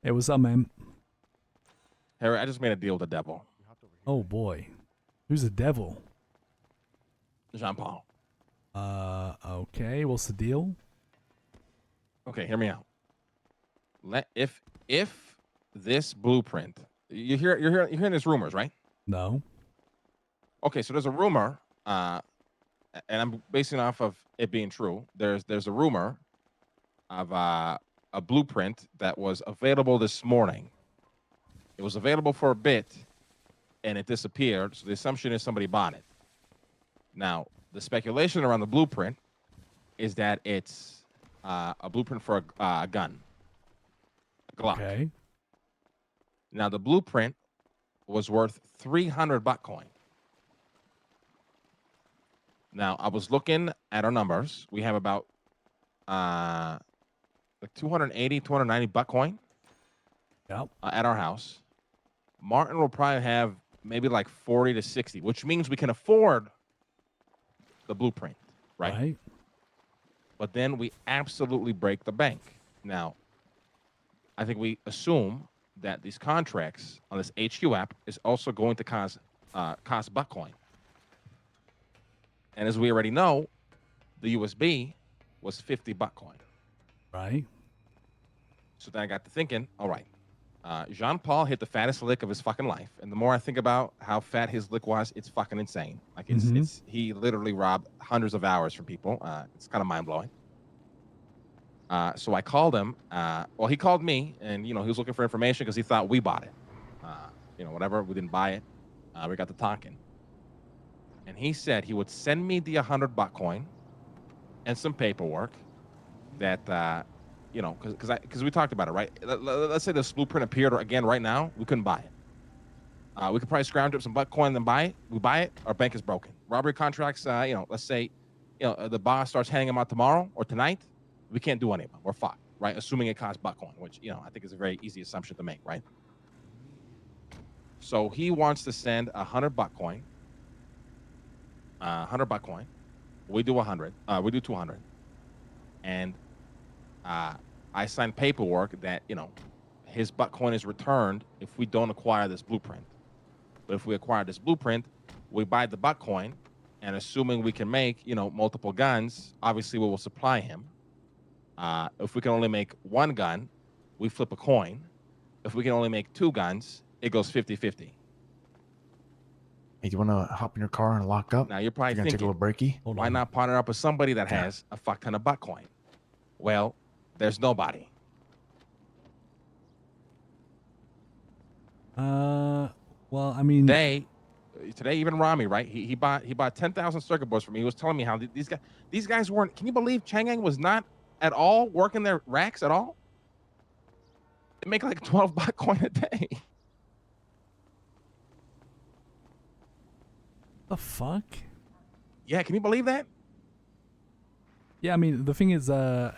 Hey, what's up, man? Harry, I just made a deal with the devil. Oh boy, who's the devil? Jean Paul. Okay. What's the deal? Okay, hear me out. If this blueprint, you're hearing these rumors, right? No. Okay, so there's a rumor, and I'm basing it off of it being true. There's a rumor of a blueprint that was available this morning. It was available for a bit, and it disappeared. So the assumption is somebody bought it. Now, the speculation around the blueprint is that it's a blueprint for a gun, a Glock. Okay. Now, the blueprint was worth 300 butcoin. Now, I was looking at our numbers. We have about like 280, 290 butcoin Yep. at our house. Martin will probably have maybe like 40 to 60, which means we can afford the blueprint, right? Right. But then we absolutely break the bank. Now, I think we assume that these contracts on this HQ app is also going to cost butcoin. And as we already know, the USB was 50 butcoin. Right. So then I got to thinking, all right, Jean Paul hit the fattest lick of his fucking life. And the more I think about how fat his lick was, it's fucking insane. Like it's he literally robbed hundreds of hours from people. It's kind of mind blowing. So I called him. Well, he called me, and he was looking for information because he thought we bought it. Whatever. We didn't buy it. We got to talking, and he said he would send me the 100 butcoin and some paperwork that because we talked about it, right? Let's say this blueprint appeared again right now, we couldn't buy it. We could probably scrounge up some butcoin and then buy it. We buy it, our bank is broken. Robbery contracts, let's say, the boss starts handing them out tomorrow or tonight, we can't do any of them. We're fucked, right? Assuming it costs butcoin, which I think is a very easy assumption to make, right? So he wants to send 100 butcoin, 100 butcoin. We do 100. We do 200, and I signed paperwork that his butcoin is returned if we don't acquire this blueprint. But if we acquire this blueprint, we buy the butcoin, and assuming we can make multiple guns, obviously we will supply him. If we can only make one gun, we flip a coin. If we can only make two guns, it goes 50-50. Hey, do you want to hop in your car and lock up? Now you're probably You're gonna take a thinking, little breaky. why not partner up with somebody that has a fuck ton of butcoin? Well, there's nobody. Well, I mean, Today even Rami, right? He bought 10,000 circuit boards from me. He was telling me how these guys weren't. Can you believe Chang'an was not at all working their racks at all? They make like 12 Bitcoin a day. the fuck? Yeah, can you believe that? Yeah, I mean, the thing is, yeah,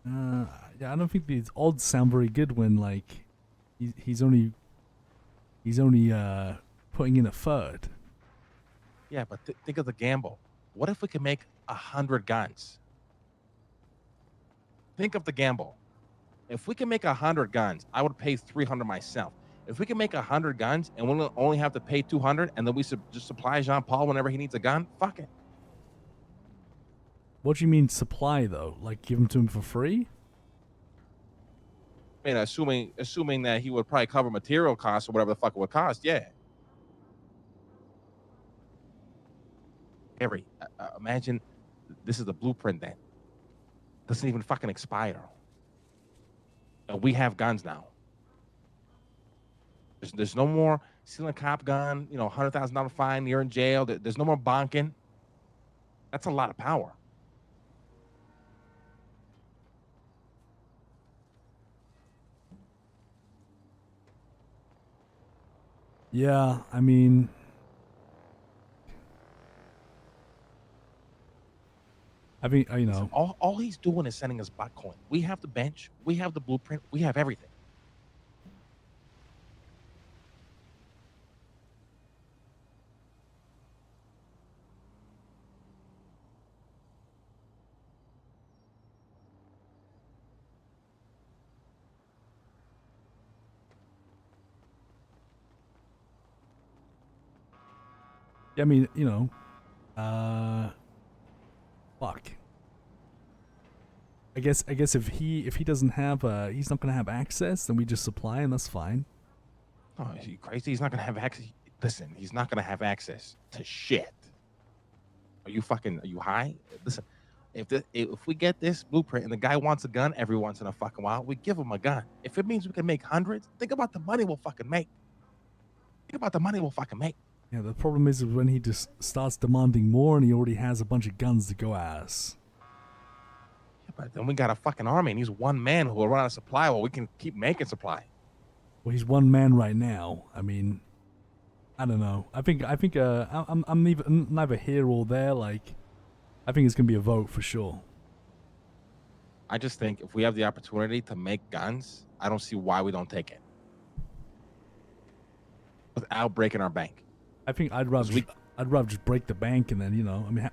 I don't think these odds sound very good when like he's only putting in a third. Yeah, but think of the gamble. What if we could make 100 guns? Think of the gamble. If we can make 100 guns, I would pay 300 myself. If we can make 100 guns and we'll only have to pay 200, and then we just supply Jean Paul whenever he needs a gun, fuck it. What do you mean supply though? Like give them to him for free? I mean, assuming that he would probably cover material costs or whatever the fuck it would cost, yeah. Harry, imagine this is the blueprint that doesn't even fucking expire. We have guns now. There's no more stealing a cop gun, $100,000 fine, you're in jail. There's no more bonking. That's a lot of power. Yeah, I mean, Listen, all he's doing is sending us Bitcoin. We have the bench, we have the blueprint, we have everything. Yeah, I mean, fuck. I guess if he doesn't have he's not gonna have access, then we just supply and that's fine. Oh, are you crazy? He's not gonna have access. Listen, he's not gonna have access to shit. Are you high? Listen, if we get this blueprint and the guy wants a gun every once in a fucking while, we give him a gun. If it means we can make hundreds, think about the money we'll fucking make. Think about the money we'll fucking make. Yeah, the problem is when he just starts demanding more and he already has a bunch of guns to go at us. Yeah, but then we got a fucking army and he's one man who will run out of supply while we can keep making supply. Well, he's one man right now. I mean, I don't know. I'm neither here or there. Like, I think it's gonna be a vote for sure. I just think if we have the opportunity to make guns, I don't see why we don't take it without breaking our bank. I think I'd rather just break the bank and then I mean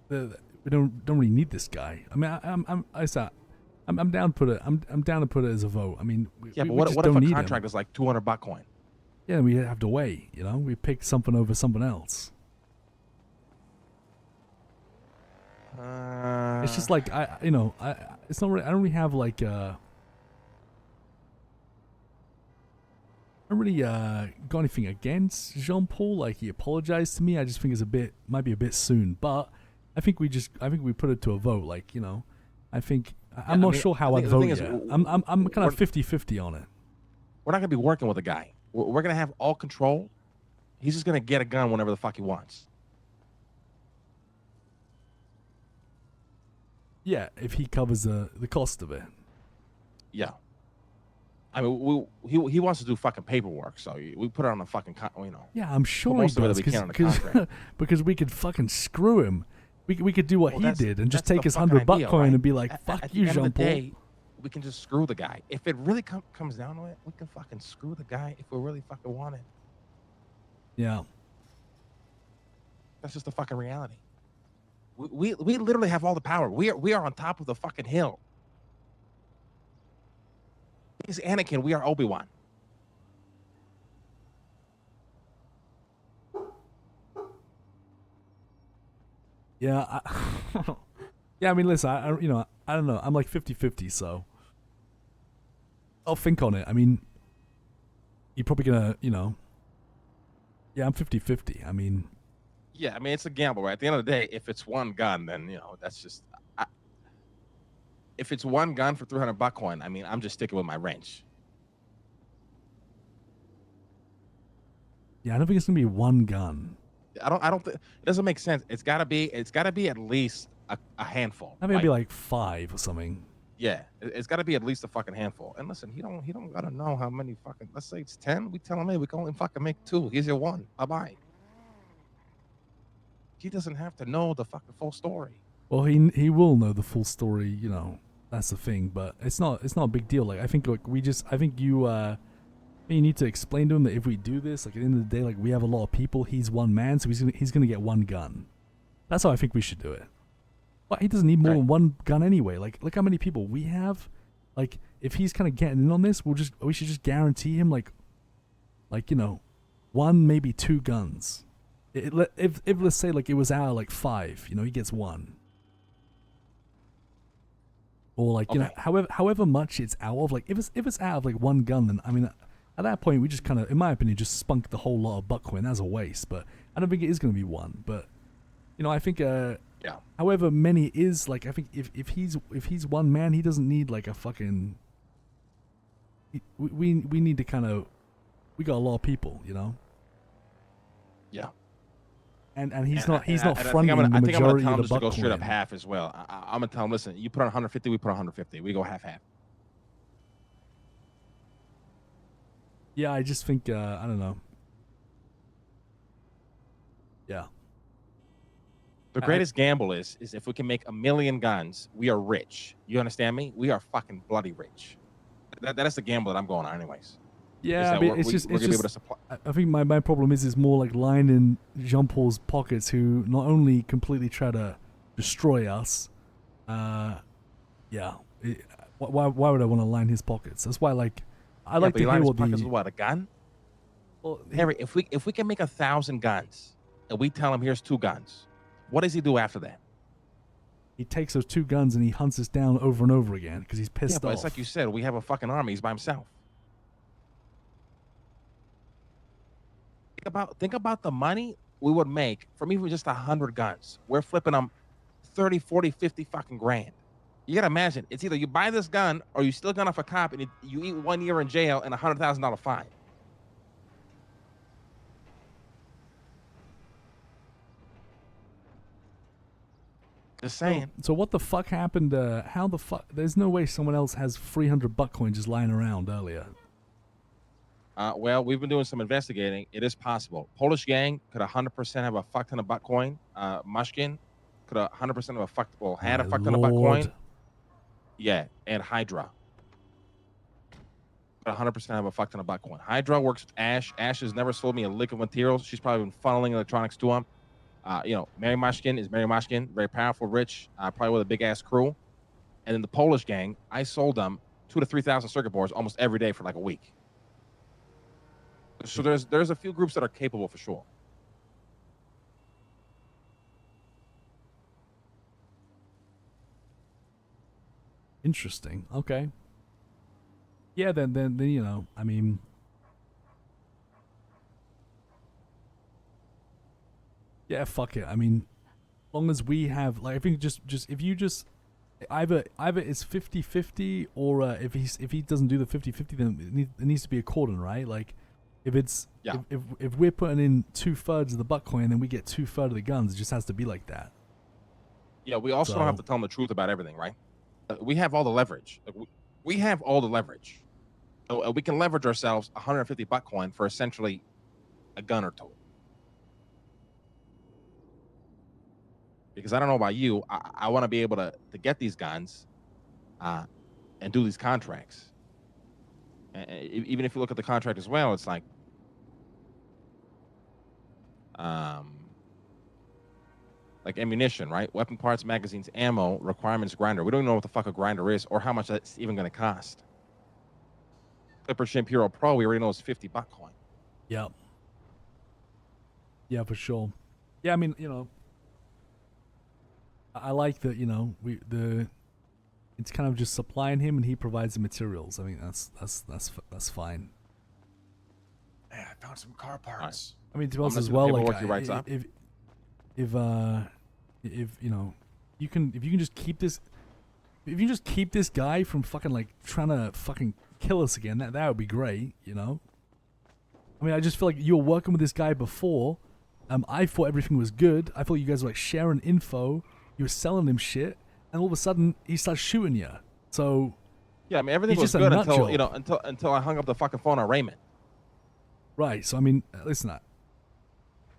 we don't really need this guy. I mean I'm down to put it. I'm down to put it as a vote. I mean Yeah, we but just what don't if a need contract him. is like 200 butcoin? Yeah, we have to wait. We pick something over something else. It's just like it's not really. I don't really have like I don't really got anything against Jean Paul. Like he apologized to me. I just think it's might be a bit soon. But I think we put it to a vote. Like I think I'm not sure how I'd vote yet. I'm kind of 50-50 on it. We're not gonna be working with a guy. We're gonna have all control. He's just gonna get a gun whenever the fuck he wants. Yeah, if he covers the cost of it. Yeah. I mean, he wants to do fucking paperwork, so we put it on the fucking Yeah, I'm sure he most of it does that we can on the contract. because we could fucking screw him. We could do what he did and just that's take the his fucking 100 idea, Bitcoin right? and be like, At "Fuck the you, end of the Jean Paul." day, we can just screw the guy. If it really comes down to it, we can fucking screw the guy if we really fucking want it. Yeah. That's just the fucking reality. We literally have all the power. We are on top of the fucking hill. He's Anakin. We are Obi-Wan. Yeah, yeah. I mean, listen, I don't know. I'm like 50-50, so I'll think on it. I mean, you're probably gonna, yeah, I'm 50-50. I mean, Yeah, I mean it's a gamble, right? At the end of the day, if it's one gun, then that's just. If it's one gun for 300 Bitcoin, I mean I'm just sticking with my wrench. yeah, I don't think it's gonna be one gun. I don't think it doesn't make sense. It's gotta be at least a handful. I think it'd be like 5 or something. Yeah, it's got to be at least a fucking handful. And listen, he don't gotta know how many fucking. Let's say it's 10. We tell him, hey, we can only fucking make 2. Here's your 1. Bye. He doesn't have to know the fucking full story. Well, he will know the full story. That's the thing. But it's not a big deal. Like I think you need to explain to him that if we do this, like at the end of the day, like we have a lot of people. He's one man, so he's gonna get one gun. That's how I think we should do it. Well, he doesn't need more than one gun anyway. Like, look how many people we have. Like, if he's kind of getting in on this, we should just guarantee him like 1, maybe 2 guns. If let's say like it was out of like 5, he gets 1. Or like however much it's out of. Like if it's out of like 1 gun, then I mean at that point we just kind of, in my opinion, just spunk the whole lot of Bitcoin. That's a waste. But I don't think it is going to be 1. But I think Yeah. however many it is, like I think if he's one man, he doesn't need like a fucking. We need to kind of, we got a lot of people, Yeah. And he's not fronting the I think I'm gonna majority tell him of just the to go straight up Bitcoin. half as well. I'm gonna tell him, listen, you put on 150, we put on 150. We go half. Yeah, I just think I don't know. Yeah. The greatest gamble is if we can make 1 million guns, we are rich. You understand me? We are fucking bloody rich. That is the gamble that I'm going on, anyways. Yeah, We're it's gonna just be able to supply. I think my problem is more like lying in Jean Paul's pockets, who not only completely try to destroy us, why would I want to line his pockets? That's why I like to hear what with what, a gun? well, Harry, if we can make 1,000 guns and we tell him here's 2 guns. What does he do after that? He takes those 2 guns and he hunts us down over and over again because he's pissed off. But it's like you said, we have a fucking army. He's by himself. Think about the money we would make from even just 100 guns. We're flipping them 30, 40, 50 fucking grand. You gotta imagine, it's either you buy this gun or you still gun off a cop and you eat 1 year in jail and $100,000 fine. Just saying. So what the fuck happened? How the fuck? There's no way someone else has 300 buttcoin just lying around earlier. Well, we've been doing some investigating. It is possible. Polish gang could 100% have a fuck ton of buttcoin. Mushkin could 100% have a fuck. Well, had a fuck ton of buttcoin. Yeah, and Hydra. 100% have a fuck ton of buttcoin. Hydra works with Ash. Ash has never sold me a lick of materials. She's probably been funneling electronics to him. Mary Mashkin is Mary Mashkin, very powerful, rich, probably with a big ass crew. And then the Polish gang, I sold them 2,000 to 3,000 circuit boards almost every day for like a week. So there's a few groups that are capable for sure. Interesting. Okay. Yeah, then you know, I mean, yeah, fuck it. I mean, as long as we have, like, I think just if you just either it's 50-50 or if he doesn't do the 50-50, then it needs to be a cordon, right? Like, if it's if we're putting in 2/3 of the buttcoin, then we get 2/3 of the guns. It just has to be like that. Yeah, we also don't have to tell them the truth about everything, right? We have all the leverage. We have all the leverage. So we can leverage ourselves 150 buttcoin for essentially a gun or 2. Because I don't know about you, I want to be able to get these guns and do these contracts. And even if you look at the contract as well, it's like ammunition, right? Weapon parts, magazines, ammo, requirements, grinder. We don't know what the fuck a grinder is or how much that's even going to cost. Clipper Shimp Hero Pro, we already know is 50 buttcoin. Yep. Yeah, for sure. Yeah, I mean, you know, I like that, you know, it's kind of just supplying him and he provides the materials. I mean, that's fine. Man, I found some car parts. I mean, to be honest as well, like, if you know, if you can just keep this, if you just keep this guy from fucking like trying to fucking kill us again, that would be great, you know. I mean, I just feel like you were working with this guy before. I thought everything was good. I thought you guys were like sharing info. You were selling him shit, and all of a sudden he starts shooting you. So yeah, I mean everything was good until I hung up the fucking phone on Raymond. Right. So I mean, listen, give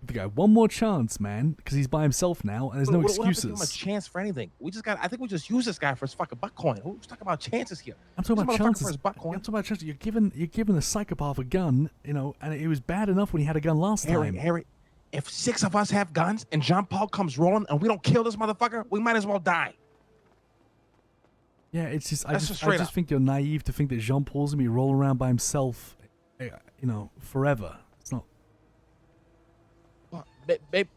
the guy one more chance, man, because he's by himself now, and there's no excuses. We don't have to give him a chance for anything. I think we just use this guy for his fucking buttcoin. Who's talking about chances here? I'm talking about chances. I'm talking about chances. You're giving the psychopath a gun, you know, and it was bad enough when he had a gun last time. Harry, if 6 of us have guns and Jean Paul comes rolling and we don't kill this motherfucker, we might as well die. Yeah, it's just I just think you're naive to think that Jean Paul's gonna be rolling around by himself, you know, forever. It's not. Well,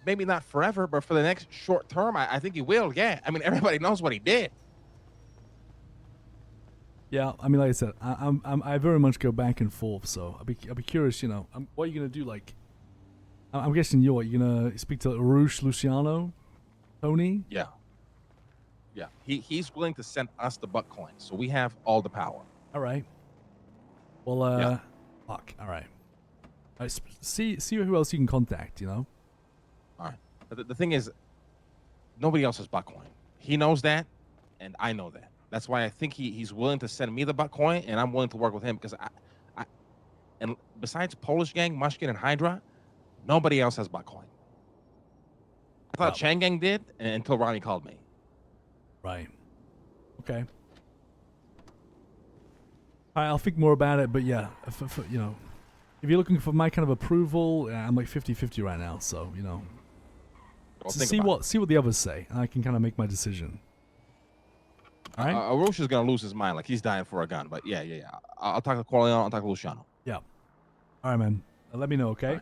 maybe not forever, but for the next short term, I think he will. Yeah, I mean everybody knows what he did. Yeah, I mean, like I said, I very much go back and forth. So I'll be curious, you know, what are you gonna do? Like, I'm guessing you're gonna speak to Rouge Luciano, Tony. Yeah. Yeah, he's willing to send us the buttcoin, so we have all the power. All right. Well, fuck. All right. See who else you can contact. You know. All right. The thing is, nobody else has buttcoin. He knows that, and I know that. That's why I think he's willing to send me the buttcoin, and I'm willing to work with him because and besides Polish gang, Mushkin, and Hydra, nobody else has buttcoin. I thought Chang Gang did until Ronnie called me. Right. Okay. I'll think more about it, but yeah, you know, if you're looking for my kind of approval, I'm like 50-50 right now, so, you know. Well, see what the others say, and I can kind of make my decision. All right? Arush is going to lose his mind, like he's dying for a gun, but yeah. I'll talk to Corleone, I'll talk to Luciano. Yeah. All right, man. Let me know, okay?